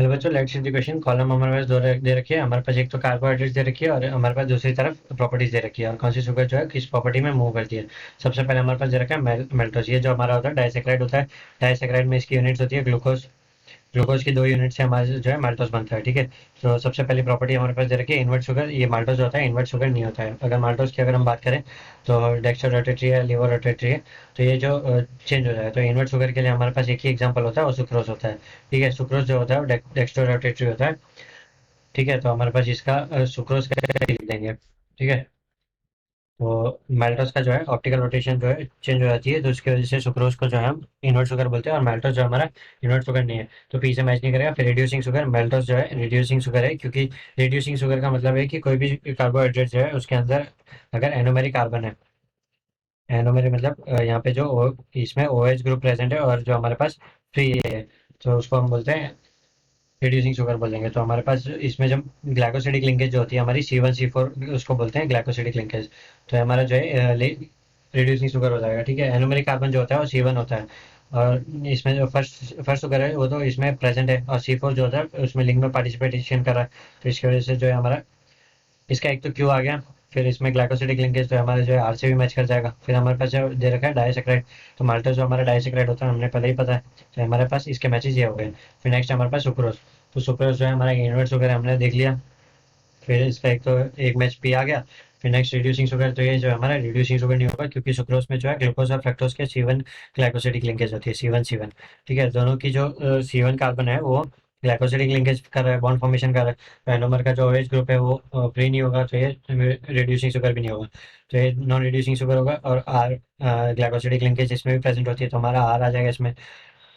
Hello बच्चों, let's see the question. Column हमारे पास दे रखी है। हमारे पास एक तो कार्बोहाइड्रेट दे रखी है और हमारे पास दूसरी तरफ प्रॉपर्टीज दे रखी है, और कौन सी शुगर जो है किस प्रॉपर्टी में मूव करती है। सबसे पहले हमारे पास दे रखा है मेल्टोज। ये जो हमारा होता है डाइसेक्राइड होता है। डाइसेक्राइड में इसकी यूनिट्स होती है ग्लूकोज। ग्लूकोज की 2 यूनिट से हमारे जो है माल्टोज बनता है। ठीक है। तो सबसे पहली प्रॉपर्टी हमारे पास दे रखी है इन्वर्ट शुगर। ये माल्टोज होता है, इन्वर्ट शुगर नहीं होता है। अगर माल्टोज की अगर हम बात करें तो डेक्स्ट्रो रोटेटरी है, लीवर रोटेटरी है। तो ये जो चेंज हो जाए, तो इन्वर्ट शुगर के लिए हमारे पास एक ही एग्जाम्पल होता है, वो सुक्रोज होता है। ठीक है। सुक्रोज जो होता है वो डेक्स्ट्रो रोटेटरी होता है। ठीक है। तो हमारे पास इसका सुक्रोज का लिख देंगे। ठीक है। तो माल्टोज का जो है ऑप्टिकल रोटेशन जो है चेंज हो जाती है, तो उसकी वजह से सुक्रोज को जो है हम इन्वर्ट शुगर बोलते हैं, और माल्टोज जो हमारा इन्वर्ट शुगर नहीं है। तो पी से मैच नहीं करेगा। फिर रिड्यूसिंग शुगर, माल्टोज जो है रिड्यूसिंग शुगर है, क्योंकि रिड्यूसिंग शुगर का मतलब है कि कोई भी कार्बोहाइड्रेट जो है उसके अंदर अगर एनोमेरिक कार्बन है। एनोमेरिक मतलब यहाँ पे जो इसमें ओ एच ग्रुप प्रेजेंट है और जो हमारे पास फ्री है, तो उसको हम बोलते हैं रिड्यूसिंग शुगर बोलेंगे। तो हमारे पास इसमें जब ग्लाइकोसिडिक लिंकेज जो होती है हमारी C1C4, उसको बोलते हैं ग्लाइकोसिडिक लिंकेज। तो हमारा जो है रिड्यूसिंग शुगर हो जाएगा। ठीक है। एनोमेरिक कार्बन जो होता है वो C1 होता है, और इसमें जो फर्स्ट फर्स्ट शुगर है वो तो इसमें प्रेजेंट है, और C4 जो होता है उसमें लिंक में पार्टिसिपेशन कर रहा है। तो इसकी वजह से जो है हमारा इसका एक तो क्यू आ गया। फिर इसमें ग्लाइकोसिडिक लिंकेज तो हमारे जो है आर से भी मैच कर जाएगा। फिर हमारे पास जो दे रखा है डाइसेक्राइड। तो माल्टोज जो हमारा डाइसेक्राइड होता है हमने पहले ही पता है। तो हमारे पास इसके मैचेज ये हो गए। फिर नेक्स्ट हमारे पास सुक्रोज। तो सुक्रोज जो है हमारा इन्वर्ट शुगर हमने देख लिया। फिर इसका एक तो एक मैच पी आ गया। फिर नेक्स्ट रिड्यूसिंग शुगर, तो ये जो हमारा रिड्यूसिंग शुगर नहीं होगा, क्योंकि सुक्रोज में जो है ग्लूकोज और फ्रक्टोज के C1 ग्लाइकोसिडिक लिंकेज होती है, C1 ठीक है। दोनों की जो C1 कार्बन है वो ग्लाइकोसिडिक लिंकेज कर रहा है, बॉन्ड फॉर्मेशन कर रहा है। एनोमर का जो OH ग्रुप है वो फ्री नहीं होगा, तो ये रिड्यूसिंग शुगर भी नहीं होगा। तो ये नॉन रिड्यूसिंग शुगर होगा। और आर ग्लाइकोसिडिक लिंकेज इसमें भी प्रेजेंट होती है, तो हमारा आर आ जाएगा इसमें।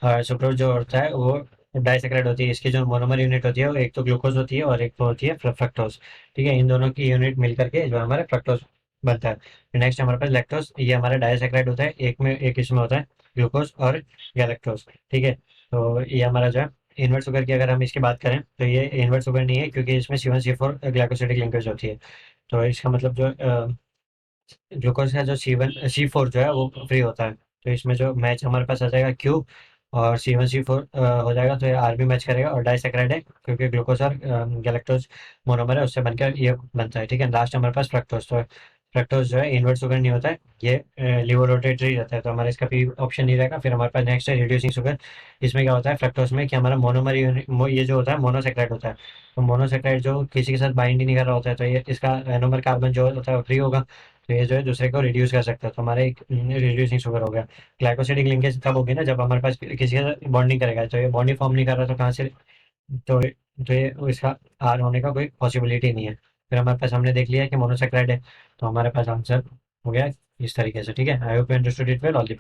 और सुक्रोज जो होता है वो डाइसेक्राइड होती है। इसकी जो मोनोमर यूनिट होती है वो एक तो ग्लूकोज होती है और एक तो होती है फ्रक्टोज। ठीक है। इन दोनों की यूनिट मिल करके जो हमारा फ्रक्टोज बनता है। फिर नेक्स्ट हमारे पास लैक्टोज। ये हमारा डाइसेक्राइड होता है, एक में एक इसमें होता है ग्लूकोज और गैलेक्टोज। ठीक है। तो ये हमारा जो है इन्वर्ट शुगर की अगर हम इसकी बात करें तो ये इन्वर्ट शुगर नहीं है, क्योंकि इसमें C1C4 ग्लाइकोसिडिक लिंकेज होती है। तो इसका मतलब जो ग्लूकोज का जो C4 जो है वो फ्री होता है। तो इसमें जो मैच हमारे पास आ जाएगा क्यू, और C1C4 हो जाएगा, तो ये आर भी मैच करेगा। और डाइसेक्राइड है क्योंकि ग्लूकोज और गैलेक्टोज मोनोमर है, उससे बनकर ये बनता है। ठीक है। लास्ट हमारे पास फ्रक्टोज। तो फ्रक्टोज जो है इन्वर्ट शुगर नहीं होता है, ये लिवर रोटेटरी रहता है, तो हमारे इसका भी ऑप्शन नहीं रहेगा। फिर हमारे पास नेक्स्ट है रिड्यूसिंग शुगर। इसमें क्या होता है फ्रक्टोज में कि हमारा मोनोमर ये जो होता है मोनोसेक्राइड होता है। तो मोनोसेक्राइड जो किसी के साथ बाइंड ही नहीं कर रहा होता है, तो ये इसका एनोमर कार्बन जो होता है वो फ्री होगा। तो ये जो है दूसरे को रिड्यूस कर सकता है, तो हमारे एक रिड्यूसिंग शुगर हो गया। ग्लाइकोसिडिक लिंकेज तब होगी ना जब हमारे पास किसी का बॉन्डिंग करेगा, तो ये बॉन्डिंग फॉर्म नहीं कर रहा, तो कहाँ से तो ये इसका आर होने का कोई पॉसिबिलिटी नहीं है। फिर हमारे पास हमने देख लिया कि मोनोसेक्राइड है, तो हमारे पास आंसर हो गया इस तरीके से। ठीक है। I hope you understood it well. All the